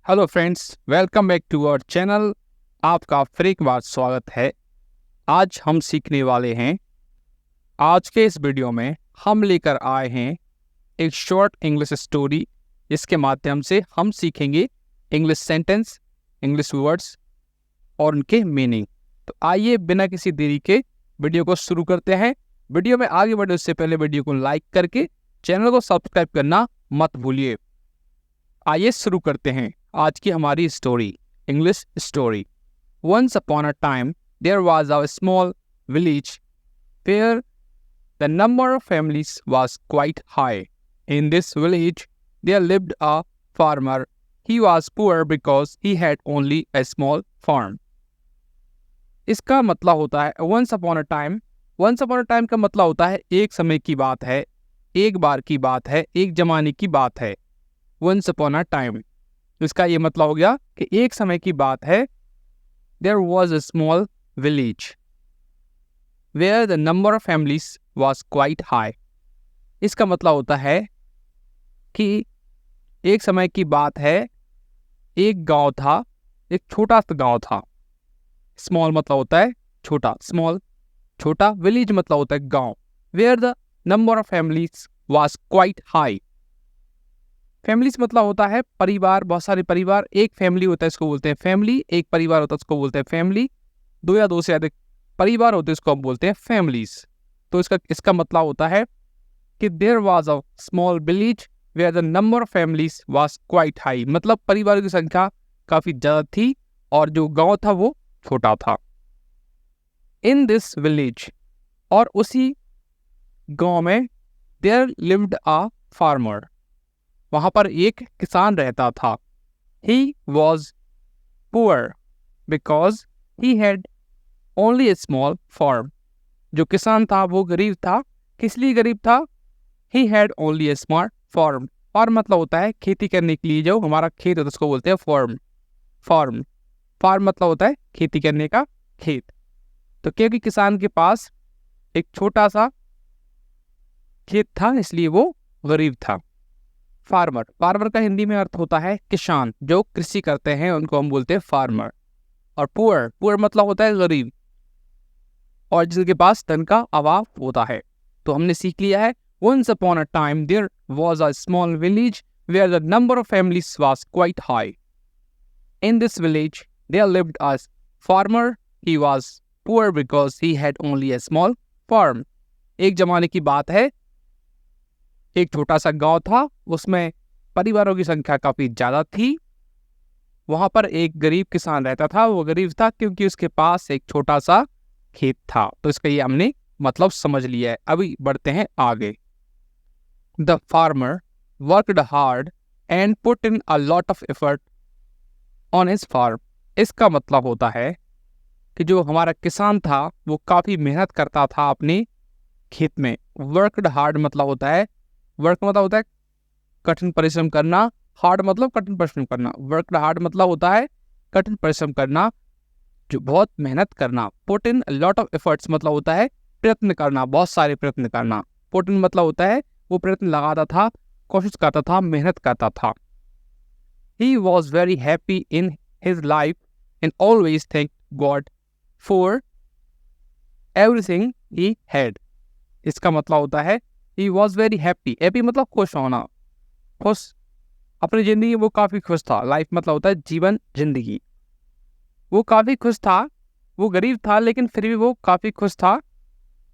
Hello friends, welcome back to our channel. आपका फिर एक बार स्वागत है। आज हम सीखने वाले हैं। आज के इस वीडियो में हम लेकर आए हैं एक शॉर्ट इंग्लिश स्टोरी, जिसके माध्यम से हम सीखेंगे इंग्लिश सेंटेंस, इंग्लिश वर्ड्स और उनके मीनिंग। तो आइए बिना किसी देरी के वीडियो को शुरू करते हैं। वीडियो में आगे बढ़ने से पहले वीडियो को लाइक करके चैनल को सब्सक्राइब करना मत भूलिए। आइए शुरू करते हैं आज की हमारी story, English story. Once upon a time, there was a small village where the number of families was quite high. In this village, there lived a farmer. He was poor because he had only a small farm. इसका मतलब होता है once upon a time. Once upon a time का मतलब होता है एक समय की बात है, एक बार की बात है, एक जमाने की बात है। Once upon a time, इसका ये मतलब हो गया कि एक समय की बात है। There was a small village where the number of families was quite high. इसका मतलब होता है कि एक समय की बात है, एक गांव था, एक छोटा सा गांव था। स्मॉल मतलब होता है छोटा, स्मॉल छोटा, विलेज मतलब होता है गांव। Where the number of families was quite high. Families मतलब होता है परिवार, बहुत सारे परिवार। एक फैमिली होता है, इसको बोलते हैं फैमिली। एक परिवार होता है, उसको बोलते हैं फैमिली। दो या दो से अधिक परिवार होते हैं, इसको हम बोलते हैं फैमिलीज। तो इसका मतलब होता है कि there was a small village where the number of families was quite high. मतलब परिवारों की संख्या काफी ज्यादा थी और जो गांव था वो छोटा था। इन दिस विलेज, और उसी गांव में, देयर लिव्ड अ फार्मर, वहां पर एक किसान रहता था। He was poor because he had only a small farm. जो किसान था वो गरीब था। किस लिए गरीब था? He had only a small farm. farm मतलब होता है खेती करने के लिए जो हमारा खेत होता है, उसको बोलते हैं farm. farm farm मतलब होता है खेती करने का खेत। तो क्योंकि किसान के पास एक छोटा सा खेत था, इसलिए वो गरीब था। फार्मर, फार्मर का हिंदी में अर्थ होता है किसान। जो कृषि करते हैं उनको हम बोलते हैं फार्मर। और पुअर, पुअर मतलब होता है गरीब और जिसके पास धन का अभाव होता है। तो हमने सीख लिया है once upon a time there was a small village where the number of families was quite high. In this village there lived a farmer. He was poor because he had only a small farm. एक जमाने की बात है, एक छोटा सा गांव था, उसमें परिवारों की संख्या काफी ज्यादा थी। वहां पर एक गरीब किसान रहता था। वो गरीब था क्योंकि उसके पास एक छोटा सा खेत था। तो इसका ये हमने मतलब समझ लिया है। अभी बढ़ते हैं आगे। The farmer worked hard and put in a lot of effort on his farm. इसका मतलब होता है कि जो हमारा किसान था वो काफी मेहनत करता था अपने खेत में। वर्कड हार्ड मतलब होता है, वर्क मतलब होता है कठिन परिश्रम करना, हार्ड मतलब कठिन परिश्रम करना। वर्क हार्ड मतलब होता है कठिन परिश्रम करना, जो बहुत मेहनत करना। Put in lot of efforts मतलब होता है प्रयत्न करना, बहुत सारे प्रयत्न करना। पुट इन मतलब होता है वो प्रयत्न लगाता था, कोशिश करता था, मेहनत करता था। He was very happy in his life and always thank God for everything he had. इसका मतलब होता है he was very happy. Happy मतलब खुश होना, खुश अपनी जिंदगी, वो काफी खुश था। लाइफ मतलब होता है जीवन, जिंदगी। वो काफी खुश था, वो गरीब था लेकिन फिर भी वो काफी खुश था।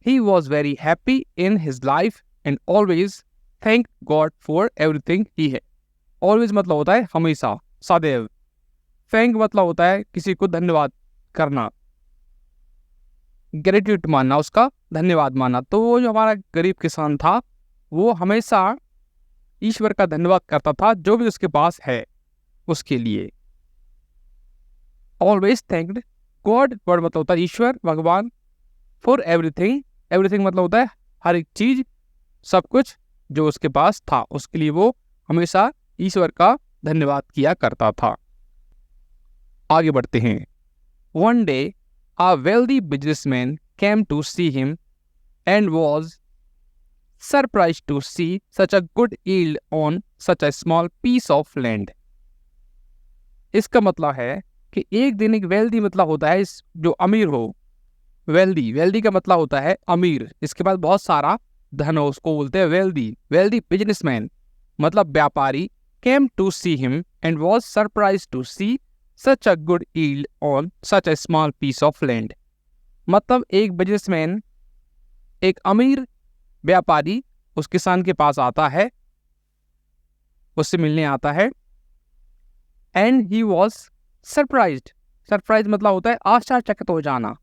He was very happy in his life and always thank God for everything he है। ऑलवेज मतलब होता है हमेशा, सदैव। थैंक मतलब होता है किसी को धन्यवाद करना, ग्रेटिट्यूड मानना, उसका धन्यवाद मानना। तो वो जो हमारा गरीब किसान था वो हमेशा ईश्वर का धन्यवाद करता था जो भी उसके पास है उसके लिए। ऑलवेज थैंक्ड गॉड, वर्ड मतलब होता है ईश्वर, भगवान। फॉर एवरीथिंग, एवरीथिंग मतलब होता है हर एक चीज, सब कुछ जो उसके पास था उसके लिए वो हमेशा ईश्वर का धन्यवाद किया करता था। आगे बढ़ते हैं। One day a wealthy businessman came to see him and was surprised to see such a good yield on such a small piece of land. इसका मतलब है कि एक दिन एक वेल्दी मतलब होता है इस जो अमीर हो, वेल्दी का मतलब होता है अमीर, इसके पास बहुत सारा धन हो, उसको बोलते हैं वेल्दी बिजनेसमैन मतलब व्यापारी came to see him and was surprise to see such a good yield on such a small piece of land. मतलब एक बिजनेसमैन, एक अमीर व्यापारी उस किसान के पास आता है, उससे मिलने आता है, एंड ही वॉज सरप्राइज मतलब होता है आश्चर्यचकित हो जाना,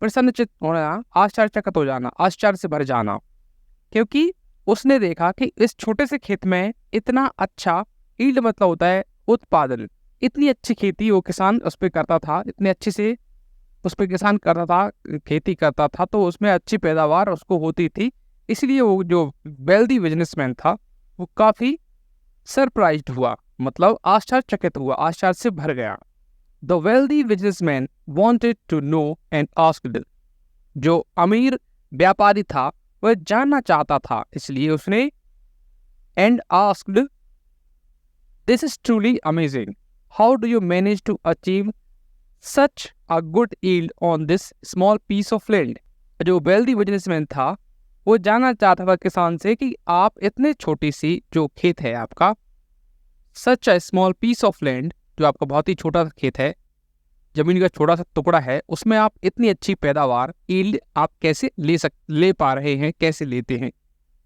प्रसन्नचित होना, आश्चर्यचकित हो जाना, आश्चर्य से भर जाना, क्योंकि उसने देखा कि इस छोटे से खेत में इतना अच्छा यील्ड मतलब होता है उत्पादन, इतनी अच्छी खेती वो किसान उस पर करता था, इतने अच्छे से उस पर किसान करता था, खेती करता था, तो उसमें अच्छी पैदावार उसको होती थी। इसलिए वो जो वेल्दी बिजनेसमैन था वो काफ़ी सरप्राइज्ड हुआ, मतलब आश्चर्यचकित हुआ, आश्चर्य से भर गया। The wealthy businessman wanted to know and asked, जो अमीर व्यापारी था वह जानना चाहता था, इसलिए उसने and asked this is truly amazing, how do you manage to achieve such a good yield on this small piece of land. जो वेल्दी बिजनेसमैन था वो जानना चाहता था किसान से कि आप इतने छोटी सी जो खेत है आपका, such a small piece of land, जो आपका बहुत ही छोटा सा खेत है, जमीन का छोटा सा टुकड़ा है, उसमें आप इतनी अच्छी पैदावार यील्ड आप कैसे ले पा रहे हैं, कैसे लेते हैं।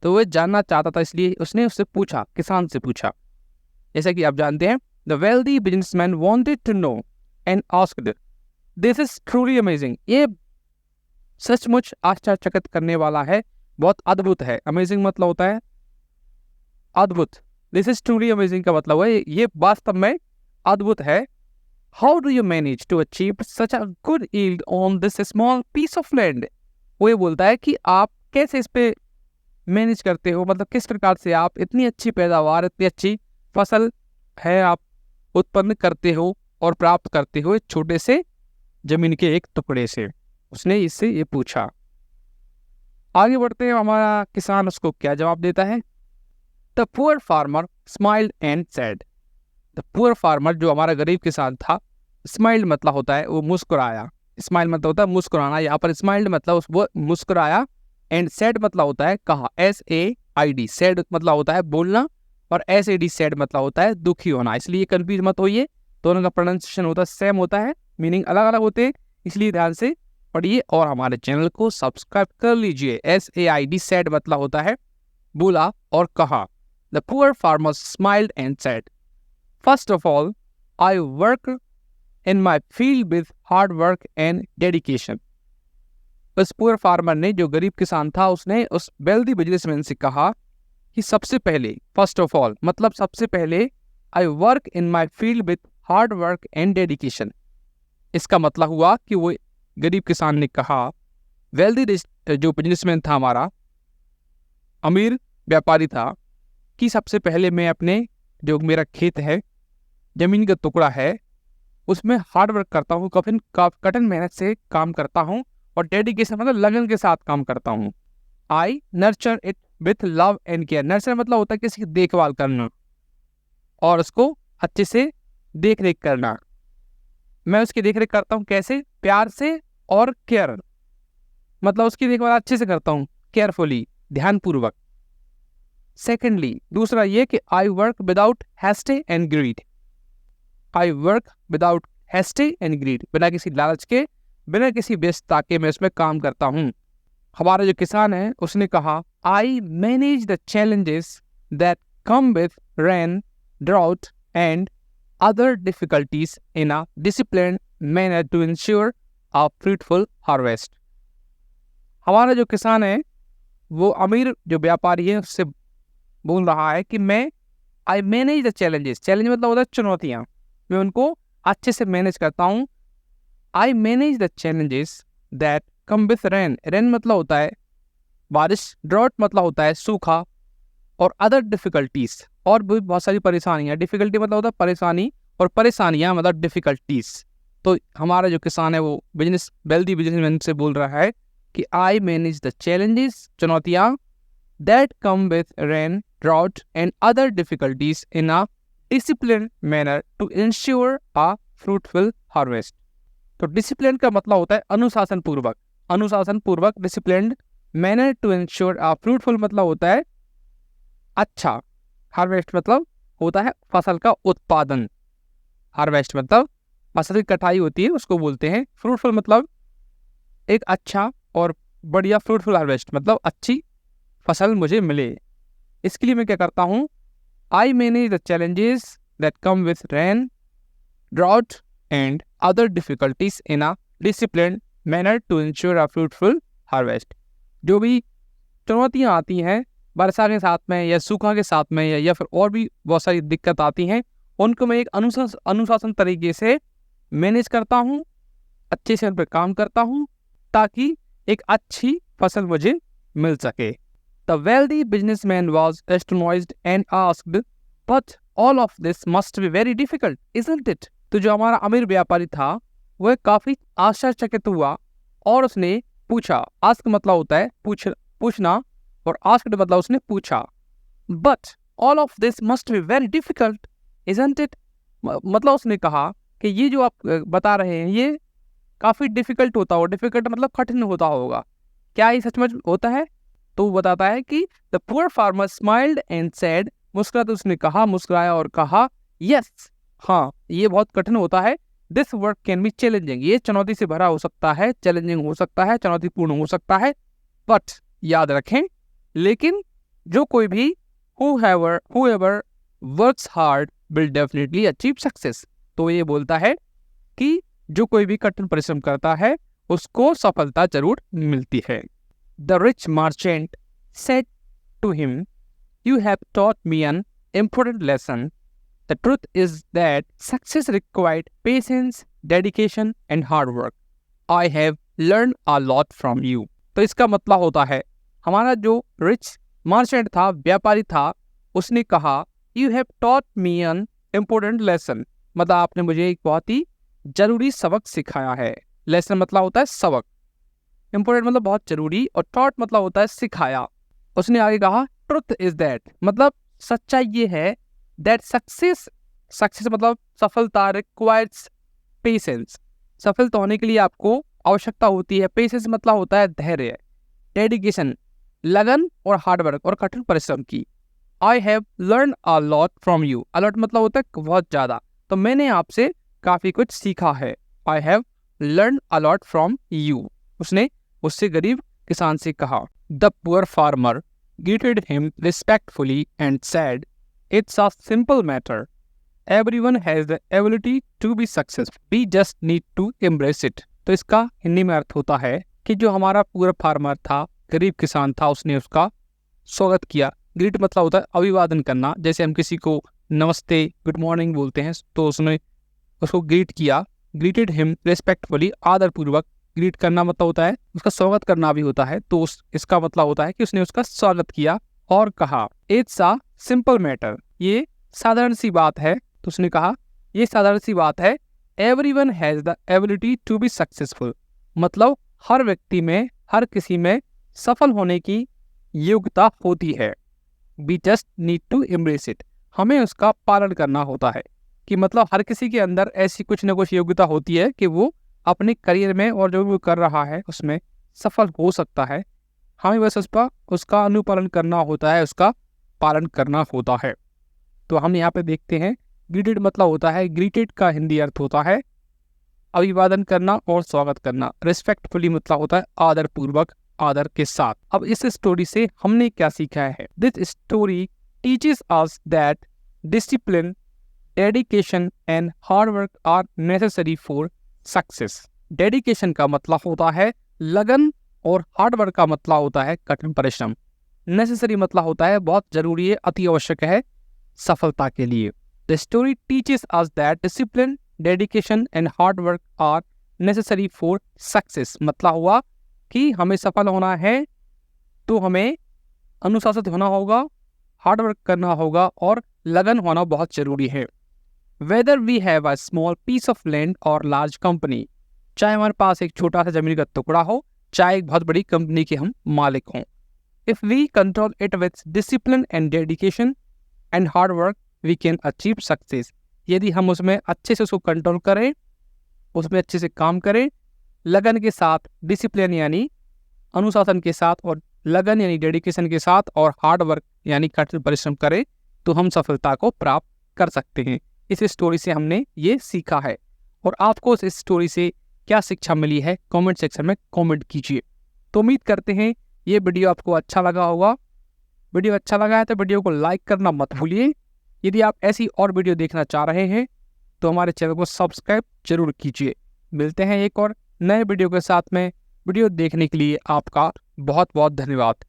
तो वह जानना चाहता था, इसलिए उसने उससे पूछा, किसान से पूछा। जैसा कि आप जानते हैं, the wealthy businessman wanted to know and asked this is truly amazing, ये सचमुच आश्चर्यचकित करने वाला है, बहुत अद्भुत है। अमेजिंग मतलब होता है अद्भुत, दिस इज ट्रूली अमेजिंग का मतलब है ये वास्तव में अद्भुत है। How do you manage to achieve such a good yield on this small piece of land. वो ये बोलता है कि आप कैसे इस पे मैनेज करते हो, मतलब किस प्रकार से आप इतनी अच्छी पैदावार, इतनी अच्छी फसल है आप उत्पन्न करते हो और प्राप्त करते हो एक छोटे से जमीन के एक टुकड़े से। उसने इससे ये पूछा। आगे बढ़ते हैं, हमारा किसान उसको क्या जवाब देता है। The poor farmer smiled and said, the poor farmer जो हमारा गरीब किसान था, स्माइल्ड मतलब होता है वो मुस्कुराया, स्माइल मतलब होता है मुस्कुराना, यहाँ पर स्माइल्ड मतलब वो मुस्कुराया, एंड सेड मतलब होता है कहा, SAID, सेड मतलब होता है बोलना, और SAD सेड मतलब होता है दुखी होना। इसलिए कंफ्यूज मत होइए, दोनों का प्रोनाउंसिएशन होता है सेम होता है, मीनिंग अलग अलग होते हैं, इसलिए ध्यान से पढ़िए और हमारे चैनल को सब्सक्राइब कर लीजिए। SAID सेड मतलब होता है बोला और कहा। The poor farmer smiled and said, first of all I work in my field with hard work and dedication. उस पुअर फार्मर ने, जो गरीब किसान था, उसने उस वेल्दी बिजनेसमैन से कहा कि सबसे पहले, फर्स्ट ऑफ ऑल मतलब सबसे पहले, I work in my field with hard work and dedication. इसका मतलब हुआ कि वो गरीब किसान ने कहा, वेल्दी जो बिजनेसमैन था हमारा, अमीर व्यापारी था, कि सबसे पहले मैं अपने जो मेरा खेत है, जमीन का टुकड़ा है, उसमें हार्ड वर्क करता हूँ, कठिन मेहनत से काम करता हूँ, और डेडिकेशन मतलब लगन के साथ काम करता हूँ। I nurture it with love and care, nurture मतलब होता है किसी की देखभाल करना और उसको अच्छे से देख रेख करना। मैं उसकी देख रेख करता हूँ कैसे, प्यार से और केयर, मतलब उसकी देखभाल अच्छे से करता हूँ, केयरफुली, ध्यानपूर्वक। सेकेंडली, दूसरा ये कि I work without haste and greed, I work without haste and greed, बिना किसी लालच के, बिना किसी व्यस्तता के मैं उसमें काम करता हूँ। हमारा जो किसान है उसने कहा, I manage the challenges that come with rain, drought and other difficulties in a disciplined manner to ensure a fruitful harvest. हमारा जो किसान है वो अमीर जो व्यापारी है उससे बोल रहा है कि मैं आई मैनेज द चैलेंजेस, चैलेंज मतलब होता है चुनौतियाँ, मैं उनको अच्छे से मैनेज करता हूँ। I manage the challenges that come with rain, rain मतलब होता है बारिश, ड्रॉट मतलब होता है सूखा, और अदर डिफिकल्टीज, और भी बहुत सारी परेशानियाँ, डिफिकल्टी मतलब होता है परेशानी, और परेशानियाँ मतलब डिफिकल्टीज। तो हमारा जो किसान है वो वेल्दी बिजनेसमैन से बोल रहा है कि आई मैनेज द चैलेंजेस, चुनौतियाँ, that come with rain, drought and other difficulties in a discipline manner to ensure a fruitful harvest. तो डिसिप्लिन का मतलब होता है अनुशासन पूर्वक, disciplined manner to ensure a fruitful मतलब होता है अच्छा, हार्वेस्ट मतलब होता है फसल का उत्पादन, हार्वेस्ट मतलब फसल की कटाई होती है उसको बोलते हैं, फ्रूटफुल मतलब एक अच्छा और बढ़िया, फ्रूटफुल हार्वेस्ट मतलब अच्छी फसल मुझे मिले। इसके लिए मैं क्या करता हूँ, I manage the challenges that come with rain, drought and other difficulties in a disciplined manner to ensure a fruitful harvest. जो भी चुनौतियाँ आती हैं वर्षा के साथ में या सूखा के साथ में या फिर और भी बहुत सारी दिक्कत आती हैं, उनको मैं एक अनुशासन तरीके से मैनेज करता हूँ, अच्छे से उन पर काम करता हूँ ताकि एक अच्छी फसल मुझे मिल सके। The wealthy businessman was astonished and asked, "But all of this must be very difficult, isn't it?" तो जो हमारा अमीर व्यापारी था वह काफी आश्चर्यचकित हुआ और उसने पूछा, आस्क मतलब होता है पूछना और आस्क्ड मतलब उसने पूछा, But all of this must be very difficult, isn't it? मतलब उसने कहा कि ये जो आप बता रहे हैं ये काफी डिफिकल्ट होता होगा, डिफिकल्ट मतलब कठिन होता होगा, क्या ये सचमुच होता है? तो वो बताता है कि the poor farmer smiled and said, मुस्कुराया और कहा, यस, हाँ, ये बहुत कठिन होता है। This work can be challenging, ये चुनौती से भरा हो सकता है, चैलेंजिंग हो सकता है, चुनौतीपूर्ण हो सकता है, बट याद रखें, लेकिन जो कोई भी whoever works hard will definitely achieve success। तो ये बोलता है कि जो कोई भी कठिन परिश्रम करता है उसको सफलता जरूर मिलती है। The rich merchant said to him, "You have taught me an important lesson. The truth is that success required patience, dedication, and hard work. I have learned a lot from you." तो इसका मतलब होता है, हमारा जो rich merchant था, व्यापारी था, उसने कहा, "You have taught me an important lesson." मतलब आपने मुझे एक बहुत ही जरूरी सबक सिखाया है। लेसन मतलब होता है सबक, इंपोर्टेंट मतलब बहुत जरूरी, और टॉट मतलब होता है सिखाया। उसने आगे कहा, ट्रुथ इज दैट मतलब सच्चाई ये है, दैट सक्सेस मतलब सफलता रिक्वायर्स पेशेंस, सफलता होने के लिए आपको आवश्यकता होती है, पेशेंस मतलब होता है धैर्य, डेडिकेशन लगन और हार्डवर्क और कठिन परिश्रम की। I have learn a lot from you, a lot मतलब होता है बहुत ज्यादा, तो मैंने आपसे काफी कुछ सीखा है। आई have learn a lot from you, उसने उससे गरीब किसान से कहा। The poor farmer greeted him respectfully and said, "It's a simple matter. Everyone has the ability to be successful. We just need to embrace it." तो इसका हिंदी में अर्थ होता है कि जो हमारा पुअर फार्मर था, गरीब किसान था, उसने उसका स्वागत किया। ग्रीट मतलब होता है अभिवादन करना, जैसे हम किसी को नमस्ते, गुड मॉर्निंग बोलते हैं, तो उसने उसको ग्रीट किया। ग्रीटेड हिम रेस्पेक्टफुली, आदरपूर्वक, ग्रीट करना मतलब होता है उसका स्वागत करना भी होता है, तो इसका मतलब होता है कि उसने उसका स्वागत किया और कहा, इट्स अ सिंपल मैटर, ये साधारण सी बात है। तो उसने कहा ये साधारण सी बात है। Everyone has the ability to be successful मतलब हर व्यक्ति में, हर किसी में सफल होने की योग्यता होती है। We just need to embrace it, हमें उसका पालन करना होता है, कि मतलब हर किसी के अंदर ऐसी कुछ न कुछ योग्यता होती है कि वो अपने करियर में और जो भी वो कर रहा है उसमें सफल हो सकता है। हमें बस उसका अनुपालन करना होता है, उसका पालन करना होता है। तो हम यहाँ पे देखते हैं, ग्रीटेड मतलब होता है, ग्रीटेड का हिंदी अर्थ होता है अभिवादन करना और स्वागत करना। रिस्पेक्टफुली मतलब होता है आदरपूर्वक, आदर के साथ। अब इस स्टोरी से हमने क्या सीखा है? This story teaches us that discipline, dedication and hard work are necessary for success. Dedication का मतलब होता है लगन और हार्ड वर्क का मतलब होता है कठिन परिश्रम। नेसेसरी मतलब होता है बहुत जरूरी है, अति आवश्यक है सफलता के लिए। The story teaches us that discipline, dedication and hard work are necessary for success मतलब हुआ कि हमें सफल होना है तो हमें अनुशासित होना होगा, हार्ड वर्क करना होगा और लगन होना बहुत जरूरी है। Whether we have a small piece of land or large company, चाहे हमारे पास एक छोटा सा जमीन का टुकड़ा हो, चाहे एक बहुत बड़ी कंपनी के हम मालिक हों, if we control it with discipline and dedication and hard work, we can achieve success. यदि हम उसमें अच्छे से उसको कंट्रोल करें, उसमें अच्छे से काम करें, लगन के साथ, डिसिप्लिन यानी अनुशासन के साथ, और लगन यानी डेडिकेशन के साथ, और हार्ड वर्क यानी कठिन परिश्रम करें, तो हम सफलता को प्राप्त कर सकते हैं। इस स्टोरी से हमने ये सीखा है। और आपको इस स्टोरी से क्या शिक्षा मिली है, कमेंट सेक्शन में कमेंट कीजिए। तो उम्मीद करते हैं ये वीडियो आपको अच्छा लगा होगा। वीडियो अच्छा लगा है तो वीडियो को लाइक करना मत भूलिए। यदि आप ऐसी और वीडियो देखना चाह रहे हैं तो हमारे चैनल को सब्सक्राइब जरूर कीजिए। मिलते हैं एक और नए वीडियो के साथ में। वीडियो देखने के लिए आपका बहुत बहुत धन्यवाद।